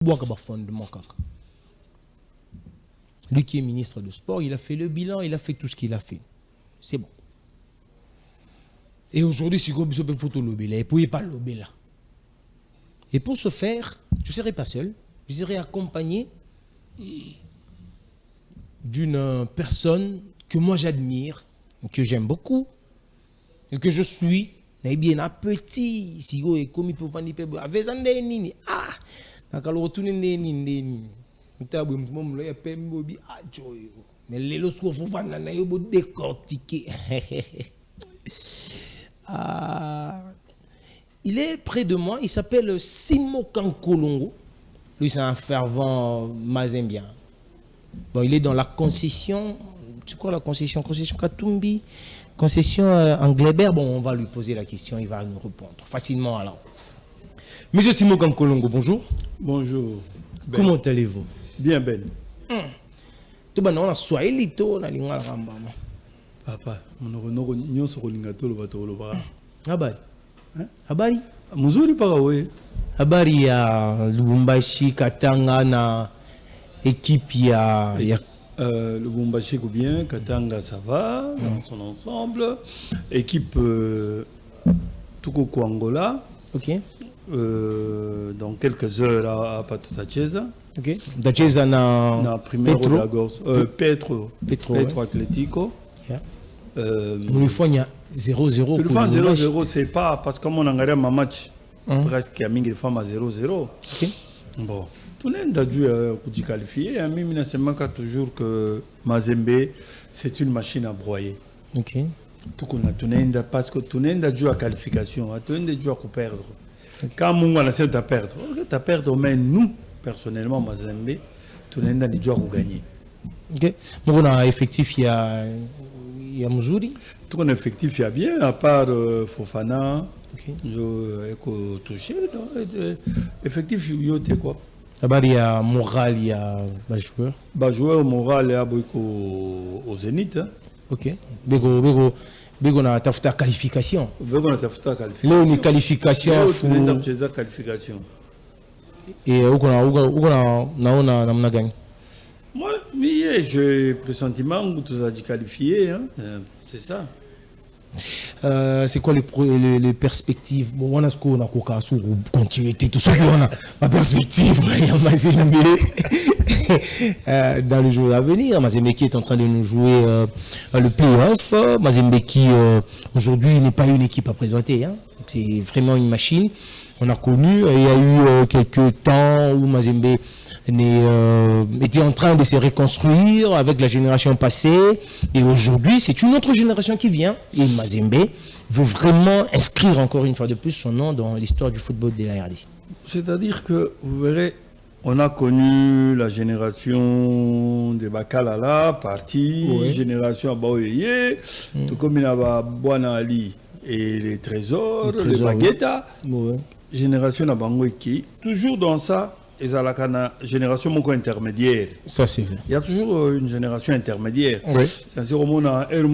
Lui qui est ministre de sport, il a fait le bilan, il a fait tout ce qu'il a fait. C'est bon. Et aujourd'hui, si vous avez photo lobby là, vous ne pouvez pas lobby là. Et pour ce faire, je ne serai pas seul, je serai accompagné d'une personne que moi j'admire, que j'aime beaucoup, et que je suis. Bien un petit, si vous êtes commis pour vendre des peu, avec un nini, ah, d'accord, retourner nini, mais les lorsqu'on vous vend la yo décortiquer. Il est près de moi, il s'appelle Simo Kankolongo. Lui c'est un fervent mazembien. Bon, il est dans la concession, c'est quoi la concession Katumbi, concession Anglébert. Bon, on va lui poser la question, il va nous répondre facilement alors. Monsieur Simo Kankolongo, bonjour. Bonjour. Ben. Comment allez-vous? Bien, Ben. Tout le monde a Swahili, tout le monde a Papa, nous sommes habari. Habari? Muzuri paka habari ya Lubumbashi, Katanga na équipe ya Lubumbashi bien, Katanga ça va dans son ensemble. Équipe Tukoko Angola. OK. Dans quelques heures à Patutacheza. OK. Tacheza na Petro Lagos, Petro Atlético. Yeah. Nous faisons 0-0. Le 0-0 c'est pas parce que mon engrais ma match presque a mis les femmes à 0-0. OK. Bon, tout le monde a dû qualifier. Même c'est toujours que Mazembe c'est une machine à broyer. OK. Tout qu'on a tout parce que tout le monde a dû à qualification, tout le monde a dû à perdre. Okay. Quand on a essayé de perdre, tu as perdu, mais nous personnellement Mazembe, tout le monde a dû à gagner. OK. Donc on a effectif il y a Mujuri. Tout on effectif il y a bien à part Fofana. OK. Je touché effectif il y a quoi. D'abord il y a Moral, il y a joueur. Joueur Moral et au Zénith. Hein. OK. Bego na tafuta qualification. Bego na tafuta qualification. Leo ni qualification fu na qualification. Et uko naona namna gani? Moi, j'ai pressentiment que tu as dit qualifié, hein. C'est ça. C'est quoi les perspectives? Bon, on a ce qu'on a coca sur continuité, tout ce qu'on a. Ma perspective, il y a Mazembe dans le jour à venir. Mazembe qui est en train de nous jouer le play-off. Mazembe qui aujourd'hui n'est pas une équipe à présenter. Hein. C'est vraiment une machine. On a connu, il y a eu quelques temps où Mazembe était en train de se reconstruire avec la génération passée. Et aujourd'hui, c'est une autre génération qui vient. Et Mazembe veut vraiment inscrire encore une fois de plus son nom dans l'histoire du football de la RDC. C'est-à-dire que, vous verrez, on a connu la génération de Bakalala, partie, oui. Génération Abaoyeye, tout comme il y a Bouana Ali et les trésors, les baguettes. Oui. Génération Abangoiki, toujours dans ça. Et ça, la génération intermédiaire. Ça, c'est vrai. Il y a toujours une génération intermédiaire. Oui. C'est-à-dire, on a un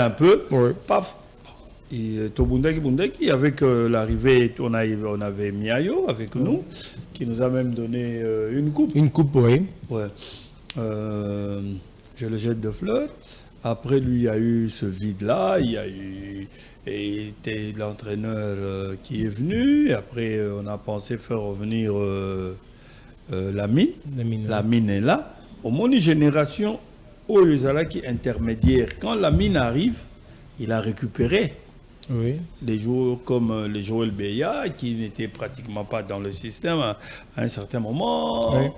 peu. Oui. Paf. Et Tobundaki, avec l'arrivée, on avait Miayo avec nous, qui nous a même donné une coupe. Une coupe, oui. Ouais. Je le jette de fleurs. Après, lui, il y a eu ce vide-là. Il y a eu. Et était l'entraîneur qui est venu. Et après, on a pensé faire revenir Lamine. Lamine est là. Au moins, une génération, Oyozala qui est intermédiaire. Quand Lamine arrive, il a récupéré des joueurs comme les Joël Beya, qui n'étaient pratiquement pas dans le système à un certain moment. Oui.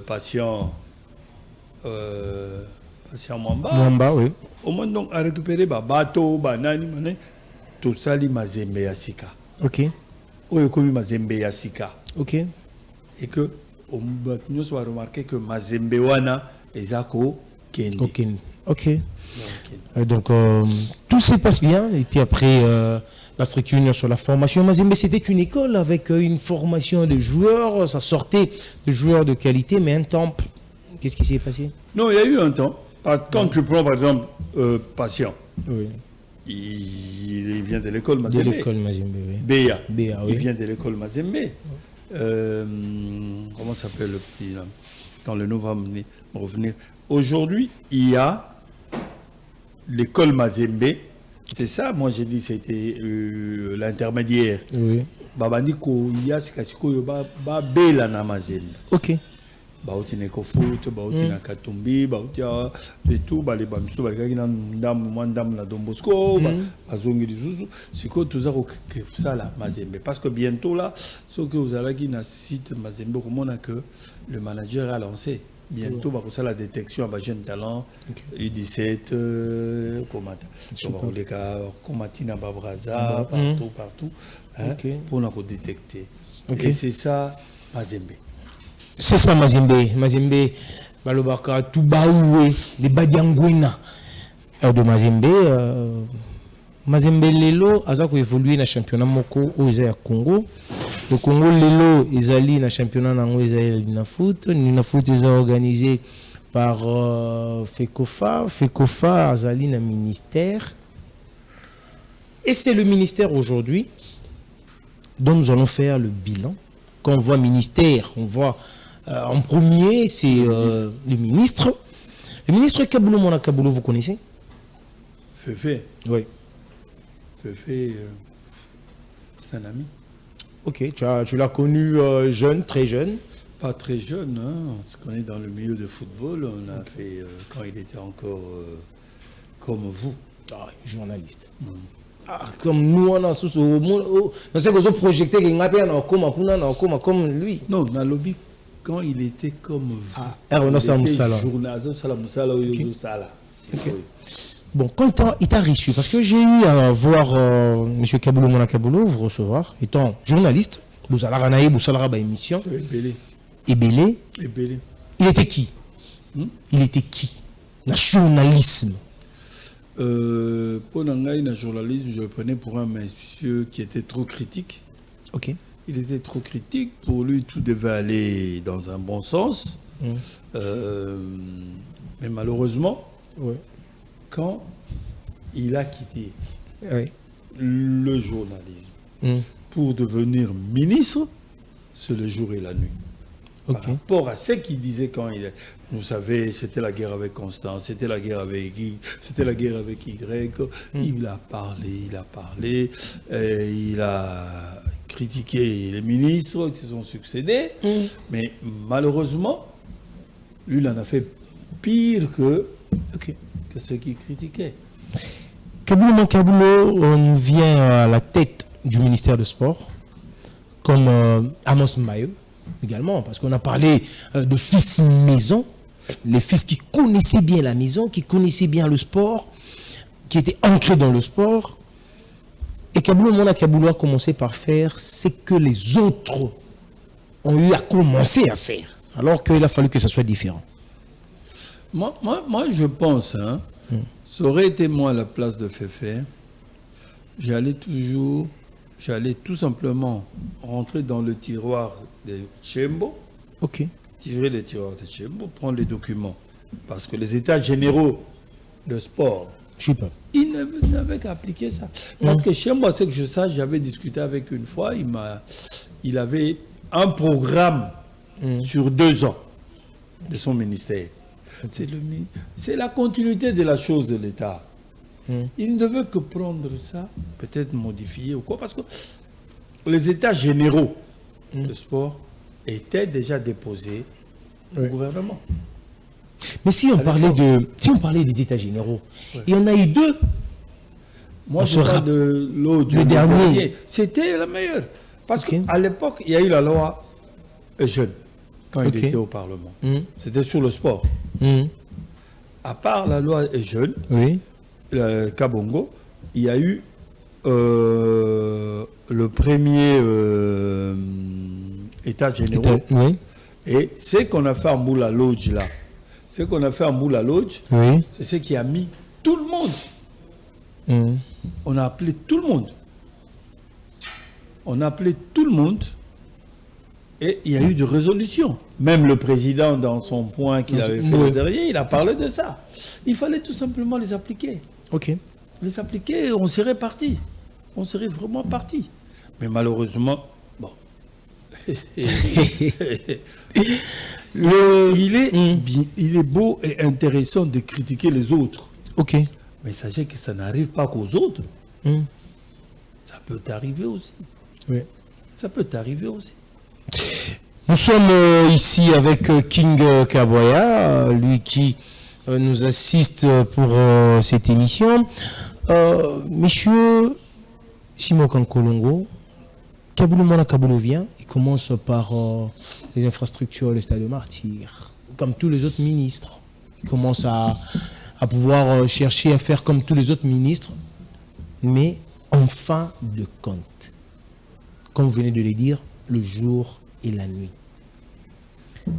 Patient Mwamba, oui. Au moins, donc, à récupérer Bato, Banani, tout ça, les Mazembe Yasika. OK. Ou comme Mazembe Yasika. OK. Et que, nous avons remarqué que Mazembe Wana et Zako Kendi. OK. Donc, tout se passe bien. Et puis après, la structure sur la formation. Mazembe, c'était une école avec une formation de joueurs. Ça sortait de joueurs de qualité, mais un temps, qu'est-ce qui s'est passé? Non, il y a eu un temps. Quand tu prends par exemple Patient, oui. il vient de l'école De Mazembe. l'école Mazembe, oui. Béa. Béa, Il oui. vient de l'école Mazembe. Comment s'appelle le petit là? Dans le nom va me revenir. Aujourd'hui, il y a l'école Mazembe. C'est ça, moi j'ai dit c'était l'intermédiaire. Oui. Babandi ko ya sikasiko yo ba bela na Mazembe. Ok. Bauti neko foot, bauti na Katumbi, bauti et tout, ba les bamiso ba kaki na ndam na Dombosco, bazongi lisusu. Siko tuza ko ça là Mazembe parce que bientôt là, ce que vous allez qui na site Mazembe comment on a que le manager a lancé. Bientôt, bah, ça la détection à jeune talent, U17, comment les cas, Comatina Babraza, partout, hein, pour nous détecter. Et c'est ça, Mazembe. C'est ça, Mazembe. Mazembe, Balobaka, Toubaoué, les Badiangouina. Alors de Mazembe, Mazembe Lelo, Azako évolué dans le championnat Moko au Congo. Le Congo Lelo, ils allaient dans le championnat na foot. Na foot est organisé par FECOFA. FECOFA, Azali na ministère. Et c'est le ministère aujourd'hui dont nous allons faire le bilan. Quand on voit ministère, on voit en premier, c'est le ministre. Le ministre Kaboulou Mona Kaboulou, vous connaissez? Fefe. Oui. Fefe, c'est un ami. Ok, tu l'as connu jeune, très jeune. Pas très jeune, hein. On se connaît dans le milieu de football. On a fait quand il était encore comme vous. Ah, journaliste. Ah, comme nous, on a sous au monde. On sait que vous projetez qu'il y a comme lui. Non, dans le lobby, quand il était comme vous. Ah, on a ça Moussala. Bon, quand il t'a reçu, parce que j'ai eu à voir M. Kaboulou Mona Kaboulou vous recevoir, étant journaliste, vous allez ranaï, vous allez avoir émission. Ebélé. Il était qui? Il était qui? Le journalisme. Pour le journalisme, je le prenais pour un monsieur qui était trop critique. Ok. Il était trop critique. Pour lui, tout devait aller dans un bon sens. Mais malheureusement, quand il a quitté le journalisme pour devenir ministre, c'est le jour et la nuit. Par rapport à ce qu'il disait quand il est... Vous savez, c'était la guerre avec Constance, c'était la guerre avec Y, c'était la guerre avec Y. Il a parlé, il a critiqué les ministres qui se sont succédés. Mais malheureusement, lui, il en a fait pire que ceux qui critiquaient. Kaboulou Kaboulou, on vient à la tête du ministère de Sport, comme Amos Mbaye également, parce qu'on a parlé de fils maison, les fils qui connaissaient bien la maison, qui connaissaient bien le sport, qui étaient ancrés dans le sport. Et Kaboulou a commencé par faire ce que les autres ont eu à commencer à faire, alors qu'il a fallu que ça soit différent. Moi je pense, hein, ça aurait été moi à la place de Fefe, j'allais tout simplement rentrer dans le tiroir de Tchembo, tirer le tiroir de Tchembo, prendre les documents. Parce que les états généraux de sport, ils n'avaient qu'à appliquer ça. Parce que Tchembo, c'est que je sache, j'avais discuté avec une fois, il avait un programme sur 2 ans de son ministère. C'est la continuité de la chose de l'État. Il ne veut que prendre ça, peut-être modifier ou quoi, parce que les états généraux de sport étaient déjà déposés au gouvernement. Mais si on parlait des états généraux, il y en a eu 2. Moi, je parle de l'autre. Le dernier. C'était la meilleure. Parce qu'à l'époque, il y a eu la loi jeune, quand il était au Parlement. C'était sur le sport. À part la loi jeune, Kabongo, il y a eu le premier état général. Et ce qu'on a fait en Moula Lodge là, c'est ce qui a mis tout le monde. On a appelé tout le monde. Et il y a eu des résolutions. Même le président, dans son point qu'il avait fait derrière, il a parlé de ça. Il fallait tout simplement les appliquer. les appliquer, on serait parti. On serait vraiment parti. Mais malheureusement, bon. Il est beau et intéressant de critiquer les autres. Ok. Mais sachez que ça n'arrive pas qu'aux autres. Ça peut t'arriver aussi. Oui. Ça peut t'arriver aussi. Nous sommes ici avec King Kaboya, lui qui nous assiste pour cette émission. Monsieur Simon Kankolongo, Kaboulou vient, il commence par les infrastructures, le stade de Martyr, comme tous les autres ministres. Il commence à pouvoir chercher à faire comme tous les autres ministres, mais en fin de compte, comme vous venez de le dire, le jour et la nuit.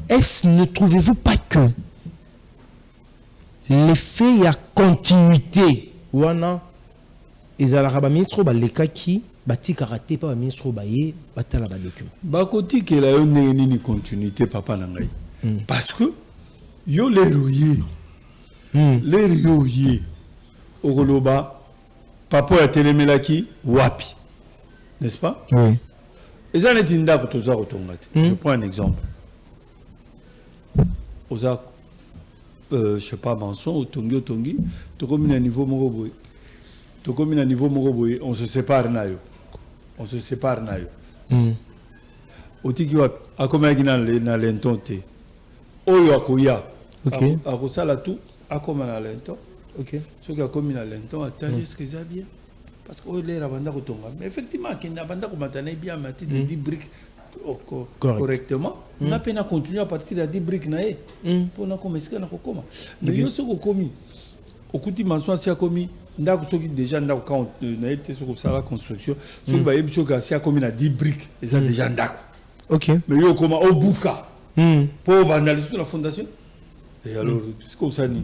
Est-ce, ne trouvez-vous pas que l'effet y a continuité wana ezalaka ba ministre balekaki batika raté pas ba ministre baye batala ba document bakoti que la yo nini continuité papa na ngai parce que yo les royé okoloba papa ya telemelaki wapi, n'est-ce pas? Oui. Eza neti ndako toza kotonga te. Je prends un exemple. Oza je sais pas Manson otongi tokomi na niveau moko boye. Tokomi na niveau moko boye, on se sépare na yo. On se sépare na yo. Otiki wapi akomaki na lenton te. Oyo akoya. OK. Akosala tout akoma na lenton. OK. Ce qui a commis dans l'intemps, attendez ce que ça bien. Parce que les ravanda kotonga. Mais effectivement, qu'il n'a pas de bien mati de 10 briques correctement. On a peine à continuer à partir de 10 briques naé. Pour nous commencer à comment. Mais yo ce qu'on commis. Au côté mention si a commis. Ndako soki déjà ndako quand on a été sur la construction. Ce qui va y avoir si a commis à 10 briques. Et ça déjà ndako. OK. Mais yo comment au bouka. Pour vandaliser sur la fondation. Et alors c'est comme ça ni.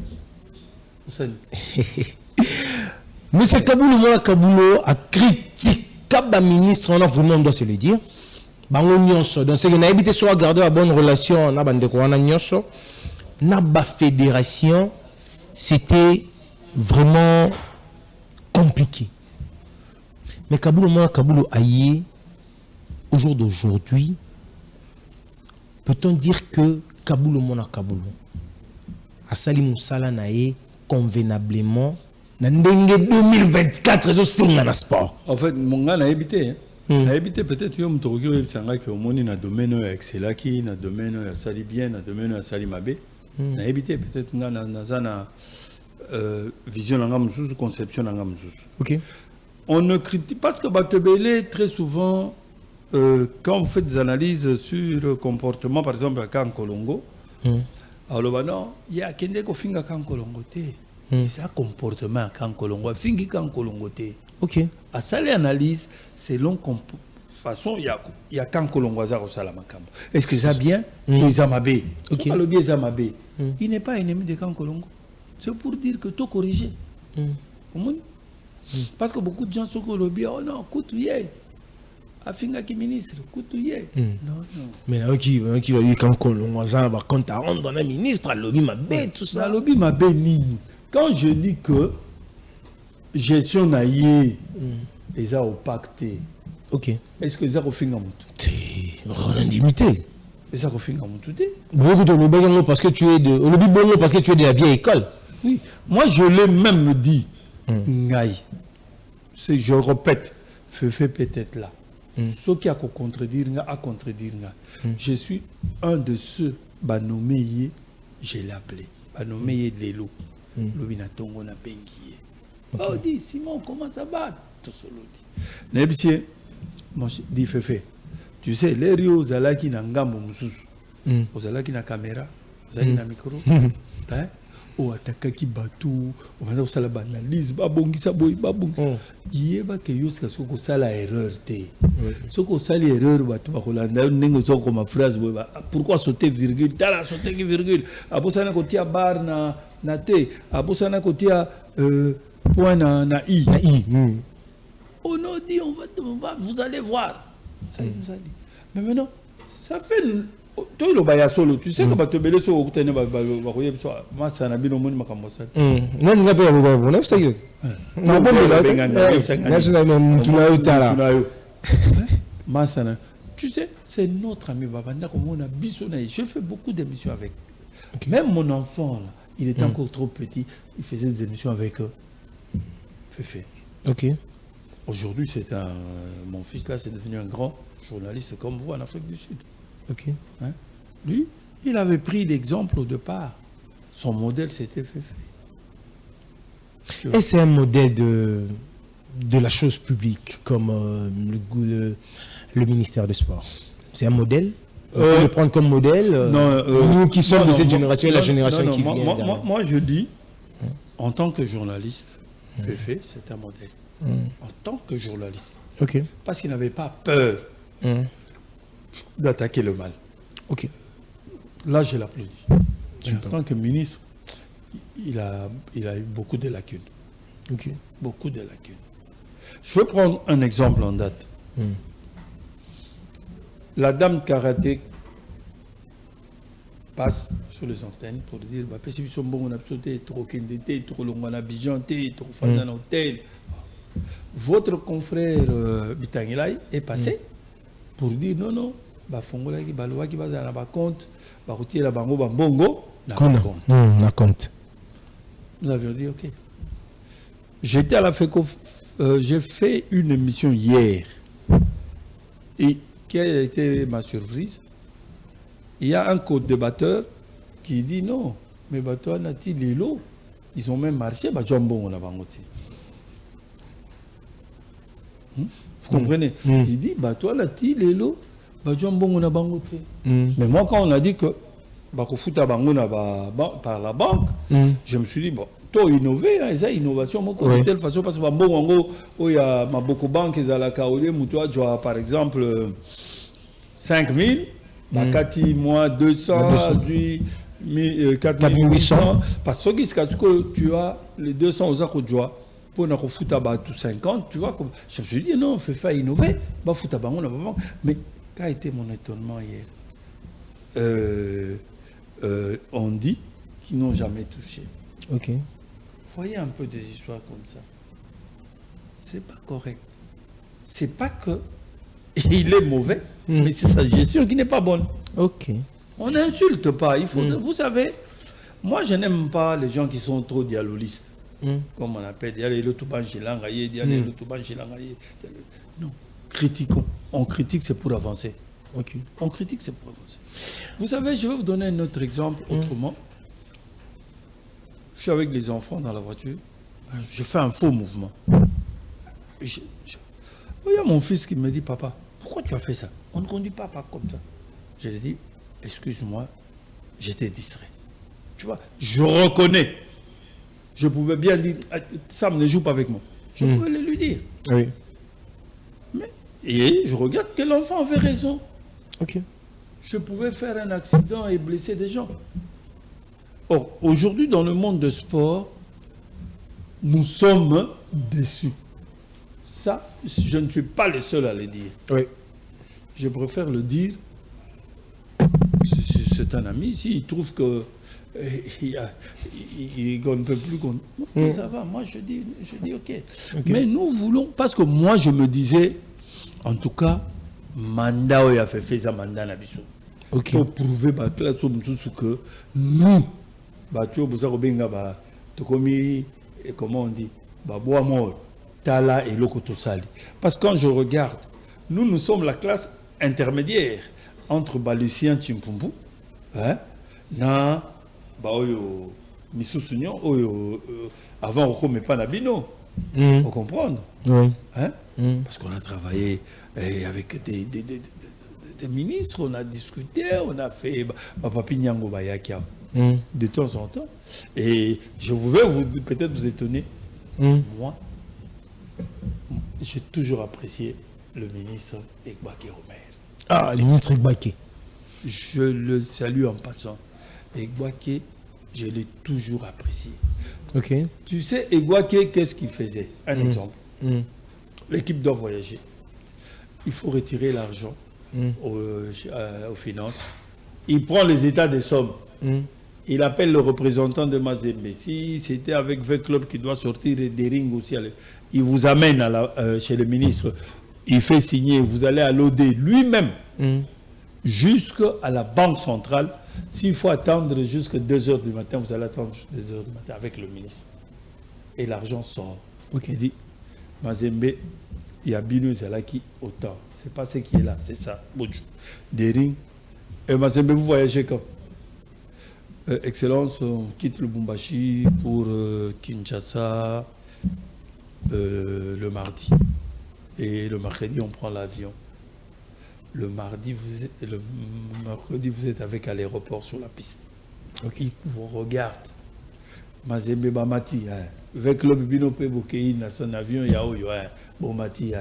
Monsieur Kaboulou a critiqué le ministre, on a vraiment doit se le dire. Donc, c'est qu'on a évité soit garder la bonne relation, on a la fédération, c'était vraiment compliqué. Mais Kaboulou aïe, au jour d'aujourd'hui, peut-on dire que Kaboulou a sali Moussala nae convenablement dans 2024 je sport. En fait mon gars n'a habité n'a habité peut-être yo mutoroki sanga que au moni na domaine ya excelaki na domaine ya sali bien na domaine ya sali mabe n'a habité peut-être nga na zana vision nga mzuzu conception nga mzuzu. OK. On ne critique parce que Batebele très souvent quand vous faites des analyses sur le comportement par exemple à Kankolongo alors non, il y a quelqu'un qui finga Kankolongote. C'est un comportement Kankolongo, fingi Kankolongote. OK. À ça l'analyse, selon façon il y a Kankolongo za Salamakam. Est-ce que ça bien ou Zamabe? OK. Le bien Zamabe. Il n'est pas ennemi de Kankolongo. C'est pour dire que tout corrigé. Parce que beaucoup de gens sont le bien oh non, coutouye. Afinga qui ministre, coutouye. Non. Mais là, qui va lui quand on va compte à rendre dans un ministre, lobby ma bête, tout ça. Lobby ma bête, quand je dis que gestion naïe, ils ont pacté. OK. Est-ce que ils ont fait un moutou? C'est intimité. Ils ont fait un moutou. Beaucoup de lobby parce que tu es de lobby bongo parce que tu es de la vieille école. Oui. Moi, je l'ai même dit. Je répète, fait peut-être là. Ce qui a contredire, je suis un de ceux, nommé, je l'ai appelé, nommé Lélo, Lobinatongo na Benguié. Oh, dit Simon, comment ça va? Tout solo dit. Nebisier, moi, dit Fefe, tu sais, les Rio, Zalaki na Ngambo Moussous, Zalaki na caméra, Zalaki na micro, hein? O atakaki batou o maza ko sala banalise babongisa boy babongisa yeba ke yoska soko sala erreur te soko sala erreur batou ba kolanda ndenge soko ma phrase boy pourquoi sauter virgule tala sauter virgule abosana ko tia bar na te abosana ko tia point na i on a dit on va vous allez voir ça nous a dit mais maintenant ça fait Toi, le baya solo, tu sais que tu as belé sur le côté, moi, ça n'a pas de monde qui m'a ça. Non, tu n'as pas le bon, non, c'est non, bon, tu sais, c'est notre ami Babanda, comme on a bisonné. Je fais beaucoup d'émissions avec. Même mon enfant, là, il était encore trop petit, il faisait des émissions avec eux. Féfé. Ok. Aujourd'hui, c'est un. Mon fils là, c'est devenu un grand journaliste comme vous en Afrique du Sud. Ok. Hein? Lui, il avait pris l'exemple au départ. Son modèle, c'était Féfé. Et c'est un modèle de la chose publique, comme le ministère des Sports. C'est un modèle. On peut le prendre comme modèle. Nous qui sommes de cette génération et la génération qui vient. Moi, je dis, en tant que journaliste, Féfé, c'est un modèle. En tant que journaliste. Ok. Parce qu'il n'avait pas peur d'attaquer le mal. Ok. Là, je l'applaudis. En tant que ministre, il a eu beaucoup de lacunes. Ok. Beaucoup de lacunes. Je vais prendre un exemple en date. La dame karaté passe sur les antennes pour dire votre confrère Bitangilai est passé pour dire non, compte, compte. Nous avions dit ok. J'étais à la FECO, j'ai fait une émission hier. Et quelle a été ma surprise? Il y a un co-débatteur qui dit non, mais toi, Nati Lilo, ils ont même marché, Jambon, on a vangoté. Vous comprenez? Il dit, toi, Nati Lilo, Jambon, on a vangoté. Mais moi, quand on a dit que par la banque, je me suis dit, toi, innover, hein, ça, innovation, de telle façon, parce que il y a beaucoup de banques, ils ont la caolée, tu as par exemple 5 000, Kati, moi 200, 4800, parce que tu as les 200 aux accords, pour nous foutre à tout 50, tu vois, comme, je me suis dit, non, fais faire innover, mais quel a été mon étonnement hier? On dit qu'ils n'ont jamais touché. Ok. Voyez un peu des histoires comme ça. C'est pas correct. C'est pas que il est mauvais, mais c'est sa gestion qui n'est pas bonne. Ok. On n'insulte pas. Il faut, vous savez, moi je n'aime pas les gens qui sont trop dialogistes. Comme on appelle, non, critiquons. On critique, c'est pour avancer. Okay. On critique, c'est pour avancer. Vous savez, je vais vous donner un autre exemple autrement. Je suis avec les enfants dans la voiture. Je fais un faux mouvement. Il y a mon fils qui me dit, papa, pourquoi tu as fait ça? On ne conduit pas comme ça. Je lui ai dit, excuse-moi, j'étais distrait. Tu vois, je reconnais. Je pouvais bien dire, Sam ne joue pas avec moi. Je pouvais le lui dire. Oui. Et je regarde que l'enfant avait raison. Ok. Je pouvais faire un accident et blesser des gens. Or, aujourd'hui, dans le monde de sport, nous sommes déçus. Ça, je ne suis pas le seul à le dire. Oui. Je préfère le dire. C'est un ami, s'il trouve que il ne peut plus qu'on... Ça va, moi je dis ok. Mais nous voulons, parce que moi je me disais, en tout cas, mandat où il a fait ça, mandat n'abisso. Ok. Pour prouver que nous, comment on dit, bois mort, tala et lokotosali. Parce que quand je regarde, nous sommes la classe intermédiaire entre Lucien Chimpumbu, hein, na oyo misusunyo oyo avant on ne pas nabino. Vous comprenez? Oui. Hein? Parce qu'on a travaillé avec des ministres, on a discuté, on a fait Papi Nyango Bayakia de temps en temps. Et je vais peut-être vous étonner. Moi, j'ai toujours apprécié le ministre Egbake Omer. Ah, le ministre Egbake. Je le salue en passant. Egbake, je l'ai toujours apprécié. Ok. Tu sais, Egbake, qu'est-ce qu'il faisait? Un exemple. L'équipe doit voyager. Il faut retirer l'argent aux finances. il prend les états des sommes. Il appelle le représentant de Mazembe. Si c'était avec 20 clubs qui doit sortir des rings aussi, il vous amène chez le ministre. Il fait signer, vous allez à l'OD lui-même jusqu'à la banque centrale. S'il faut attendre jusqu'à 2h du matin, vous allez attendre jusqu'à 2h du matin avec le ministre. Et l'argent sort. Il dit, Mazembe, il y a Bino Zalaki autant. C'est pas ce qui est là, c'est ça. Des rings. Et Mazembe, vous voyagez quand? Excellence, on quitte le Bumbashi pour Kinshasa le mardi. Et le mercredi, on prend l'avion. Le mercredi, vous êtes avec à l'aéroport sur la piste. Il vous regarde. Mazembe Bamati, avec le Bino Pebokei, dans son avion, il y a Bomati,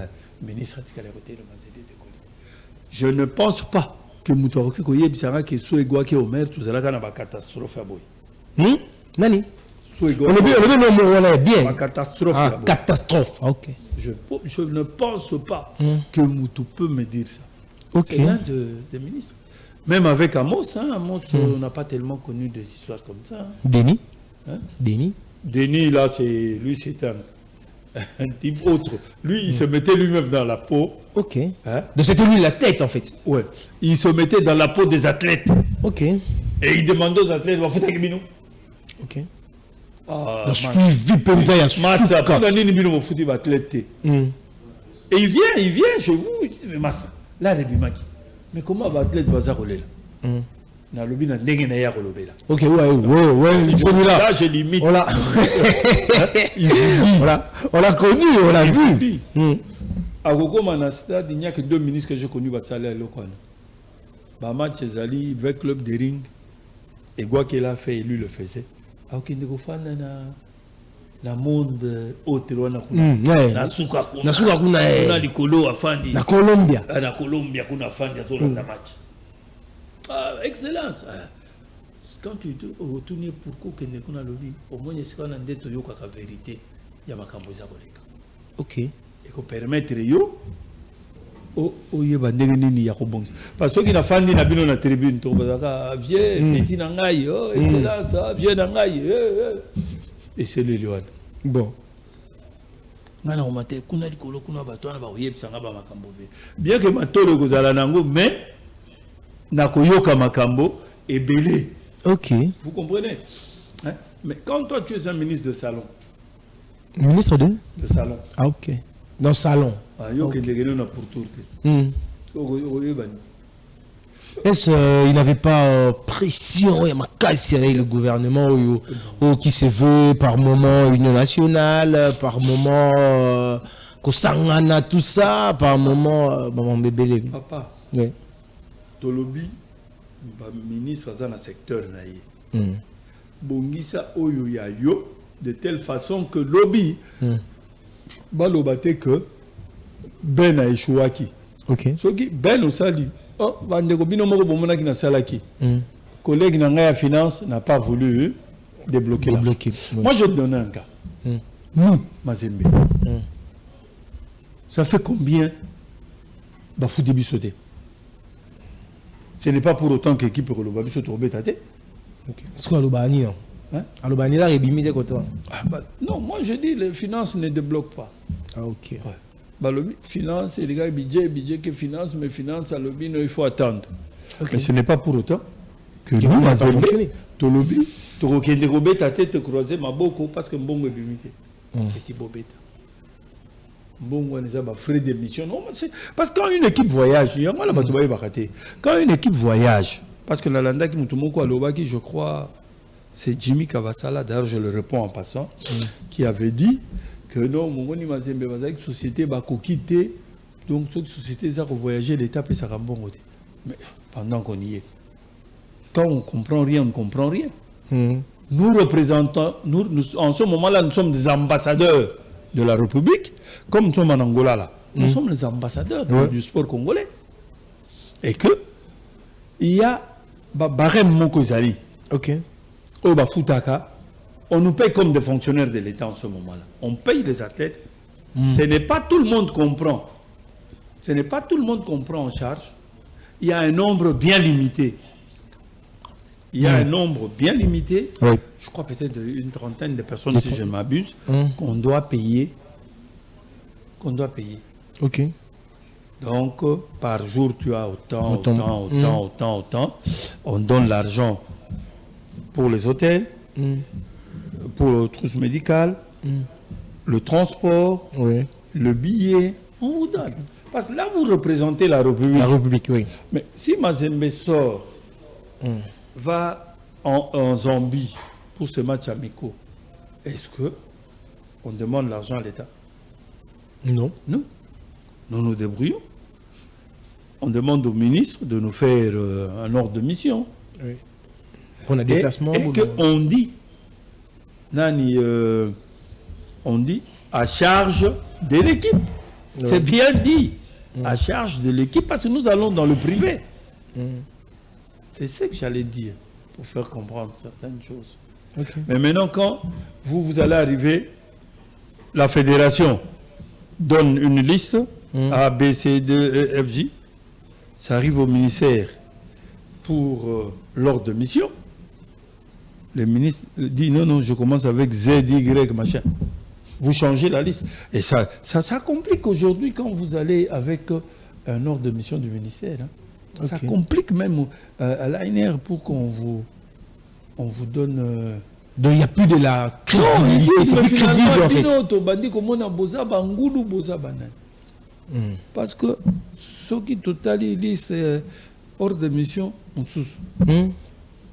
ministre de Mazembe. Je ne pense pas que Moutoroke Koye Bissara qui soit égua qui Omer, tout cela dans la catastrophe à Boy. Nani? On est bien. Une catastrophe. Ah, catastrophe. Ok. Je ne pense pas que Moutou peut me dire ça. C'est l'un des ministres. Même avec Amos, on n'a pas tellement connu des histoires comme ça. Denis. Denis, là, lui, c'est un type autre. Lui, il se mettait lui-même dans la peau. Ok. Donc c'était lui la tête, en fait. Ouais. Il se mettait dans la peau des athlètes. Ok. Et il demandait aux athlètes, va foutre avec Bino. Ok. Le suivi Penza ya Massa, athlète. Et il vient chez vous, il dit, mais Massa, là, mais comment va athlète va rouler là? Na lobby na ndenge na ya kolobé là. Ok, ouais, celui-là. Là, je limite. On l'a connu, on l'a vu. À Gogo Manastad, il n'y a que 2 ministres que j'ai connus à Salé à Lokwana. Bama Chezali, avec Club de Ring, et quoi qu'il a fait, lui le faisait. Alors qu'il ne faut na monde autre na suka kuna na likolo afandi na Colombia kuna afandi sur la match. Excellence. Quand tu retournes pourquoi que ne kuna lobby au moins c'est qu'on a ndeto yo ka vérité ya makambo za koleka. OK. Et ko permettre yo yeba ndenge nini ya kobongisa parce que na fandi na bino na tribune to bazaka vieux petit na ngai excellence vieux na ngai et c'est le lion bon ngana o mate kuna likolo kuna batwana ba oyebisanga ba makambo bien que matolo kozala nango mais na koyoka makambo ebele. OK, vous comprenez, hein? Mais quand toi tu es un ministre de salon, ministre de salon, ah OK, dans le salon. Est-ce il n'avait pas pression et le gouvernement qui se veut par moment Union nationale, par moment Kosangana, tout ça, par moment maman bébé. Papa, oui. Tolobi, ministre dans le secteur naïe. Bongisa oyo ya yo de telle façon que lobby balobate que Ben a échoué. Ok. Ce qui Ben au sali. Oh, bandeko bino moko bomona ki na salaki. Collègue na finance n'a pas voulu débloquer. Oui. Moi je te donne un cas. Nous, Mazembe. Ça fait combien bafouti bisoté? Ce n'est pas pour autant que l'équipe Roloba bisoté robetate. OK. Est-ce qu'on a l'obani hein? L'obani là rebimi de côté. Non, moi je dis les finances ne débloquent pas. Ah OK. Ouais. Bah, le finance, les gars, budget que finance, mais finance, à lobby, il faut attendre. Okay. Mais ce n'est pas pour autant que nous, Mazembe, tu lobby, tu reconnais ta tête, tu croises ma boko parce que Mbongo est limité. Petit bobeta. Mbongo est un frais d'émission. Parce que quand une équipe voyage, quand une équipe voyage, parce que la landa qui m'a dit, je crois, c'est Jimmy Kavasala, d'ailleurs je le réponds en passant, qui avait dit que non, mon Mazembe Bazak société va quitter, donc cette société ça voyager l'étape et ça va bon côté. Mais pendant qu'on y est, quand on comprend rien, on ne comprend rien. Nous représentons, nous, en ce moment-là, nous sommes des ambassadeurs de la République, comme nous sommes en Angola là. Nous sommes les ambassadeurs du sport congolais. Et que il y a Barem Mokozali. OK. Au Bafutaka. On nous paye comme des fonctionnaires de l'État en ce moment-là. On paye les athlètes. Ce n'est pas tout le monde comprend. Ce n'est pas tout le monde comprend en charge. Il y a un nombre bien limité. il y a un nombre bien limité, Oui. je crois peut-être une trentaine de personnes, si je ne m'abuse, qu'on doit payer. Ok. Donc, par jour, tu as autant. On donne l'argent pour les hôtels, pour le trousse médicale, le transport, le billet. On vous donne. Parce que là, vous représentez la République. La République, oui. Mais si Mazembe sort, va en Zambie pour ce match amicaux, est-ce que on demande l'argent à l'État? Non. Non. Nous nous débrouillons. On demande au ministre de nous faire un ordre de mission. Oui. Qu'on a des déplacements. Et qu'on dit, Nani, on dit à charge de l'équipe. Oui. C'est bien dit. À charge de l'équipe parce que nous allons dans le privé. C'est ce que j'allais dire pour faire comprendre certaines choses. Okay. Mais maintenant, quand vous allez arriver, la fédération donne une liste A, B, C, D, E, F, J. Ça arrive au ministère pour l'ordre de mission. Le ministre dit non, je commence avec Z, Y, machin. Vous changez la liste. Et ça complique aujourd'hui quand vous allez avec un ordre de mission du ministère. Hein. Okay. Ça complique même à l'ANR pour qu'on vous donne... Donc il n'y a plus de la crédibilité, c'est plus crédible en fait. Parce que ceux qui totalisent hors de mission, on sous.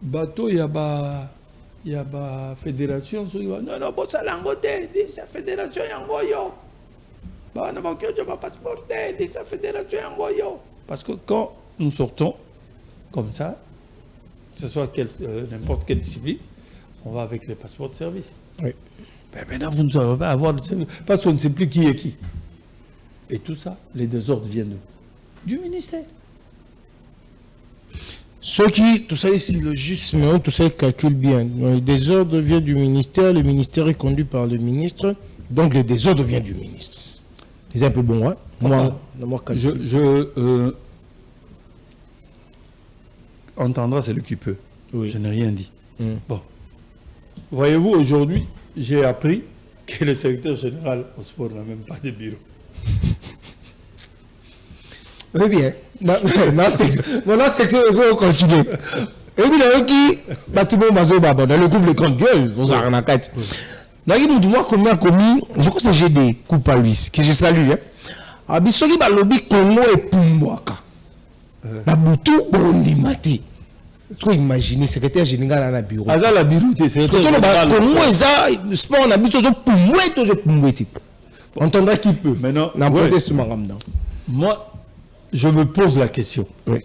Bateau, il y a la fédération, non, bossa langote, sa fédération yangoyo. Bah, non, je vais pas sporter, sa fédération yangoyo. Parce que quand nous sortons comme ça, que ce soit n'importe quelle discipline, on va avec les passeports de service. Oui. Ben maintenant, vous ne savez pas avoir de service. Parce qu'on ne sait plus qui est qui. Et tout ça, les désordres viennent du ministère. Ceux qui, tout ça est syllogisme, tout ça calcule bien. Le désordre vient du ministère, le ministère est conduit par le ministre, donc le désordre vient du ministre. C'est un peu bon, hein? Entendra, c'est le qui peut. Oui. Je n'ai rien dit. Bon. Voyez-vous, aujourd'hui, j'ai appris que le secrétaire général au sport n'a même pas de bureau. Oui, bien. Mon section, on va continuer. Et puis, dans le groupe Les Grandes Gueules, vous en avez quatre. Dans le groupe, combien a commis, je crois que c'est GD, coupe à lui, que je salue. Abissoki Balobi Congo et Pumbwaka. La boutou, on dit maté. Tu peux imaginer, secrétaire général à la bureau. À la bureau, c'est secrétaire général. Congo, c'est sport, on a mis sur le Pumbwé. On entendra qui peut. Maintenant, moi, je me pose la question. Oui.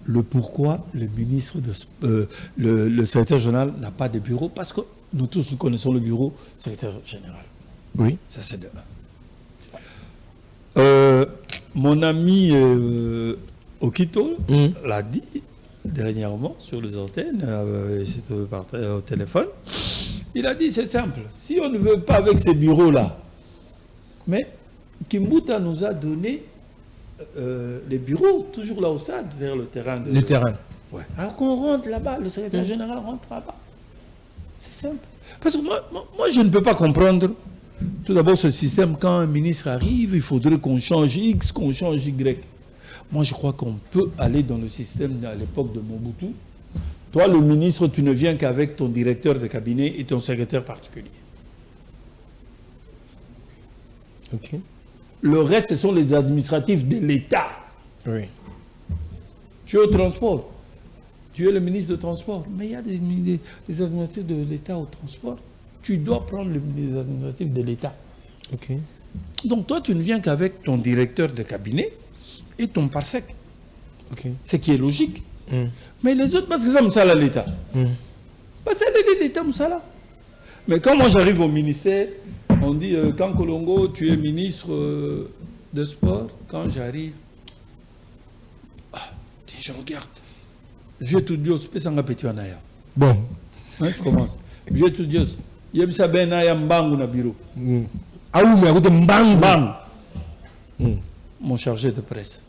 Le pourquoi le ministre, le secrétaire général n'a pas de bureau? Parce que nous tous nous connaissons le bureau secrétaire général. Oui. Ça, c'est de mon ami Okito l'a dit dernièrement sur les antennes, c'était au téléphone. Il a dit, c'est simple, si on ne veut pas avec ces bureaux-là, mais Kimbuta nous a donné les bureaux, toujours là au stade, vers le terrain. Le terrain. Ouais. Alors qu'on rentre là-bas, le secrétaire général rentre là-bas. C'est simple. Parce que moi, je ne peux pas comprendre, tout d'abord, ce système, quand un ministre arrive, il faudrait qu'on change X, qu'on change Y. Moi, je crois qu'on peut aller dans le système à l'époque de Mobutu. Toi, le ministre, tu ne viens qu'avec ton directeur de cabinet et ton secrétaire particulier. Ok. Le reste, ce sont les administratifs de l'État. Oui. Tu es au transport. Tu es le ministre du transport. Mais il y a des administratifs de l'État au transport. Tu dois prendre les administratifs de l'État. Ok. Donc toi, tu ne viens qu'avec ton directeur de cabinet et ton parsec. Ok. Ce qui est logique. Mais les autres, parce que ça me sale à l'État. Parce que l'État me sale. Mais quand moi j'arrive au ministère, on dit, quand Kolongo, tu es ministre de sport, quand j'arrive, je regarde. Vieux tout Dios, pesanga petit anaya. Bon. Hein, je commence. Vieux tout Dios. Yebisa ben aya mbangu na bureau. Ah oui, mais à côté mbangu. Mon chargé de presse.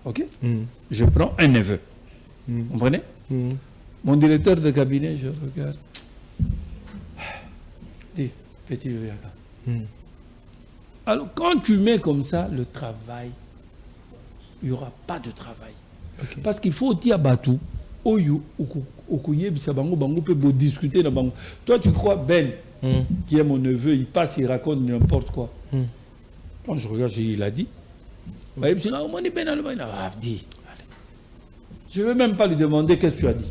Ok? Je prends un neveu. Vous comprenez? Mon directeur de cabinet, je regarde. Dis, petit, viens là. Alors, quand tu mets comme ça, le travail, il n'y aura pas de travail. Okay. Parce qu'il faut dire à Batou, peut discuter. Toi, tu crois, Ben, qui est mon neveu, il passe, il raconte n'importe quoi. Quand je regarde, il a dit. Je ne vais même pas lui demander qu'est-ce que tu as dit.